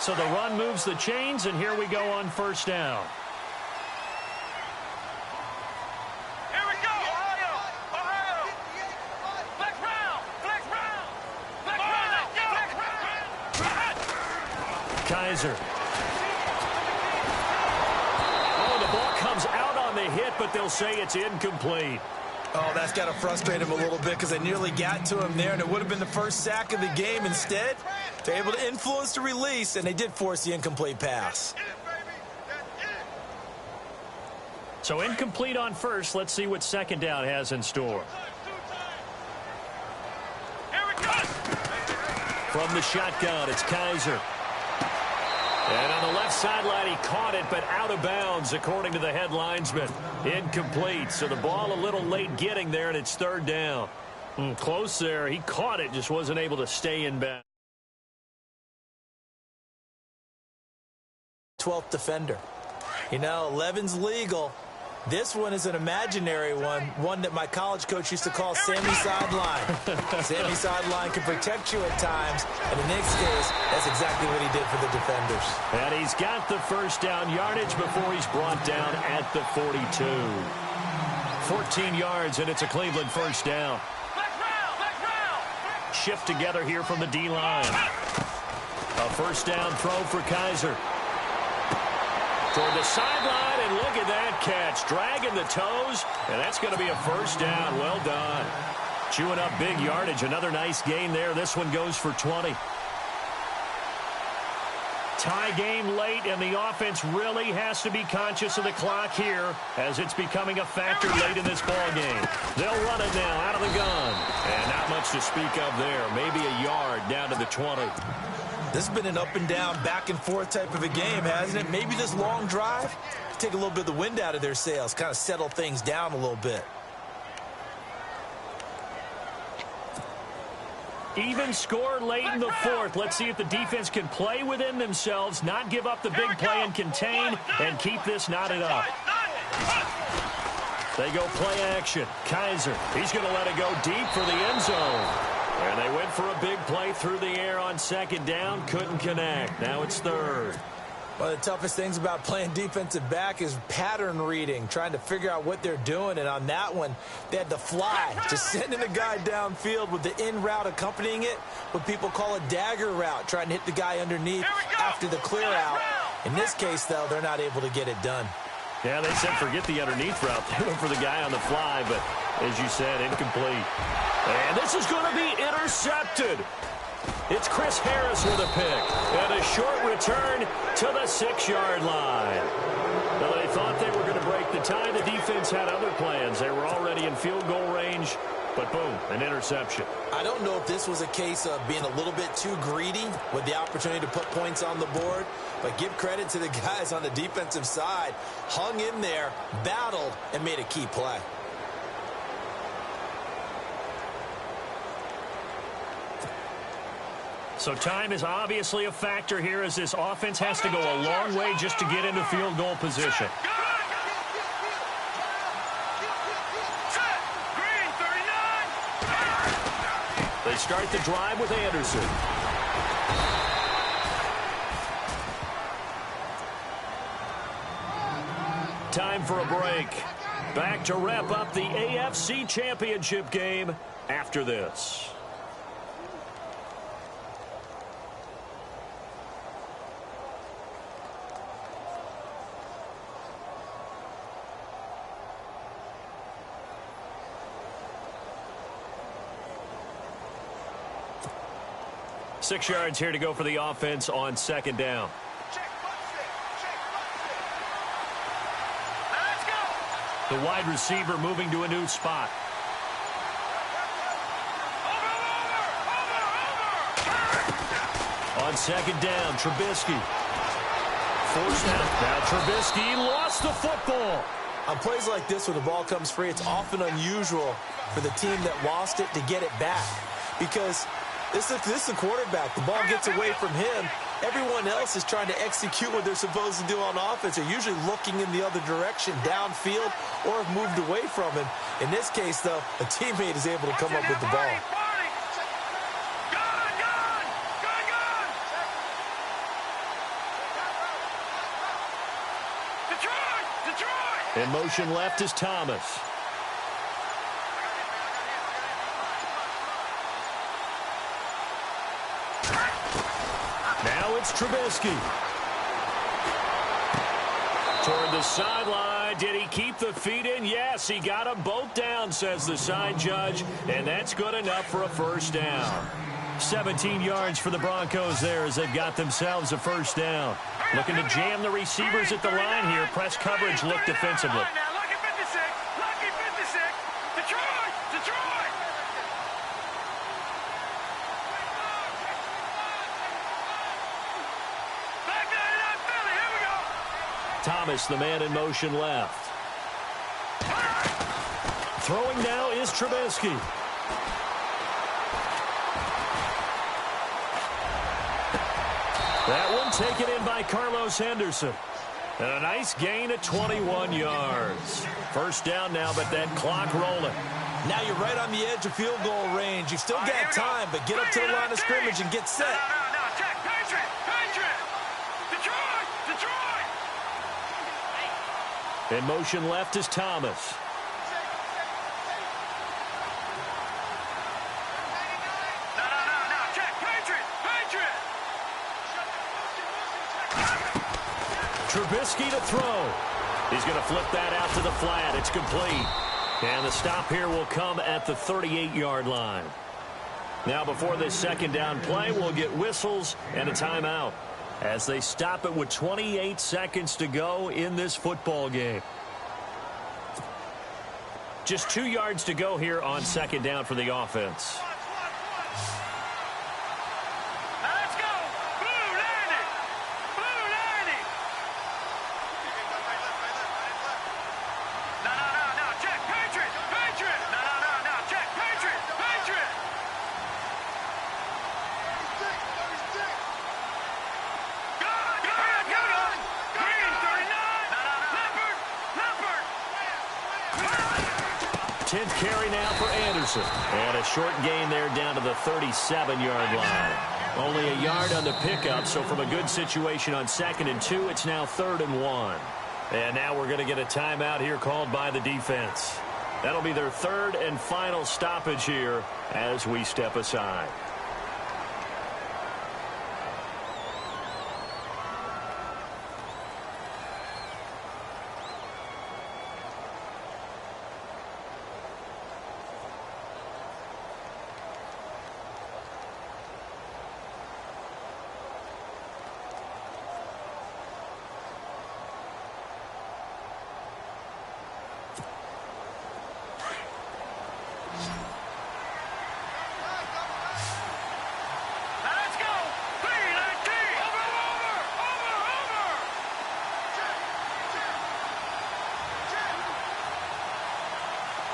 So the run moves the chains, and here we go on first down. Here we go, Ohio. Flex round. Kaiser. Oh, the ball comes out on the hit, but they'll say it's incomplete. Oh, that's got to frustrate him a little bit because they nearly got to him there, and it would have been the first sack of the game. Instead, they're able to influence the release, and they did force the incomplete pass. So incomplete on first. Let's see what second down has in store. From the shotgun, it's Kaiser. And on the left sideline, he caught it, but out of bounds, according to the head linesman. Incomplete, so the ball a little late getting there, and it's third down. Close there. He caught it, just wasn't able to stay in bounds. 12th defender. You know, 11's legal, This one is an imaginary one that my college coach used to call Sammy Sideline. Sammy Sideline can protect you at times, and in this case, that's exactly what he did for the defenders. And he's got the first down yardage before he's brought down at the 42. 14 yards, and it's a Cleveland first down. Shift together here from the D-line. A first down throw for Kaiser. Toward the sideline, and look at that catch. Dragging the toes, and that's going to be a first down. Well done. Chewing up big yardage. Another nice gain there. This one goes for 20. Tie game late, and the offense really has to be conscious of the clock here as it's becoming a factor late in this ball game. They'll run it now out of the gun. And not much to speak of there. Maybe a yard down to the 20. This has been an up-and-down, back-and-forth type of a game, hasn't it? Maybe this long drive, take a little bit of the wind out of their sails, kind of settle things down a little bit. Even score late in the fourth. Let's see if the defense can play within themselves, not give up the big play and contain, and keep this knotted up. They go play action. Kaiser, he's going to let it go deep for the end zone. And they went for a big play through the air on second down. Couldn't connect. Now it's third. One of the toughest things about playing defensive back is pattern reading, trying to figure out what they're doing. And on that one, they had to fly, just sending a guy downfield with the in route accompanying it, what people call a dagger route, trying to hit the guy underneath after the clear out. In this case, though, they're not able to get it done. Yeah, they said forget the underneath route. They went for the guy on the fly, but as you said, incomplete. And this is going to be intercepted. It's Chris Harris with a pick. And a short return to the 6-yard line. Well, they thought they were going to break the tie. The defense had other plans. They were already in field goal range. But boom, an interception. I don't know if this was a case of being a little bit too greedy with the opportunity to put points on the board, but give credit to the guys on the defensive side. Hung in there, battled, and made a key play. So time is obviously a factor here as this offense has to go a long way just to get into field goal position. They start the drive with Anderson. Time for a break. Back to wrap up the AFC Championship game after this. Six yards here to go for the offense on second down. The wide receiver moving to a new spot. On second down, Trubisky. Forced out. Now Trubisky lost the football. On plays like this where the ball comes free, it's often unusual for the team that lost it to get it back. Because this is the quarterback. The ball gets away from him. Everyone else is trying to execute what they're supposed to do on offense. They're usually looking in the other direction, downfield, or have moved away from him. In this case, though, a teammate is able to come up with the ball. In motion left is Thomas. Now it's Trubisky. Toward the sideline. Did he keep the feet in? Yes, he got them both down, says the side judge. And that's good enough for a first down. 17 yards for the Broncos there as they've got themselves a first down. Looking to jam the receivers at the line here. Press coverage look defensively. Thomas, the man in motion left. Throwing now is Trubisky. That one taken in by Carlos Henderson. And a nice gain of 21 yards. First down now, but that clock rolling. Now you're right on the edge of field goal range. You've still got time, but get up to the line of scrimmage and get set. No, check. Patriot. Detroit. In motion left is Thomas. No, check. Patriot. Trubisky to throw. He's going to flip that out to the flat. It's complete. And the stop here will come at the 38-yard line. Now, before this second down play, we'll get whistles and a timeout as they stop it with 28 seconds to go in this football game. Just 2 yards to go here on second down for the offense. Now let's go. Blue 90. No, check. Patriot. No, check. Patriot. Go. Green 39. Leopard. 10th carry now for Anderson. And a short gain there down to the 37-yard line. Only a yard on the pickup, so from a good situation on 2nd and 2, it's now 3rd and 1. And now we're going to get a timeout here called by the defense. That'll be their 3rd and final stoppage here as we step aside.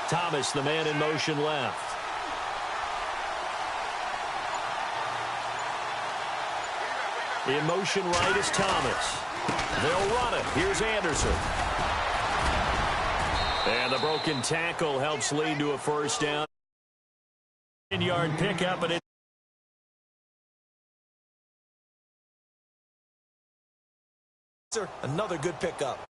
Thomas, the man in motion left. In motion right is Thomas. They'll run it. Here's Anderson. And the broken tackle helps lead to a first down. 10-yard pickup, and Another good pickup.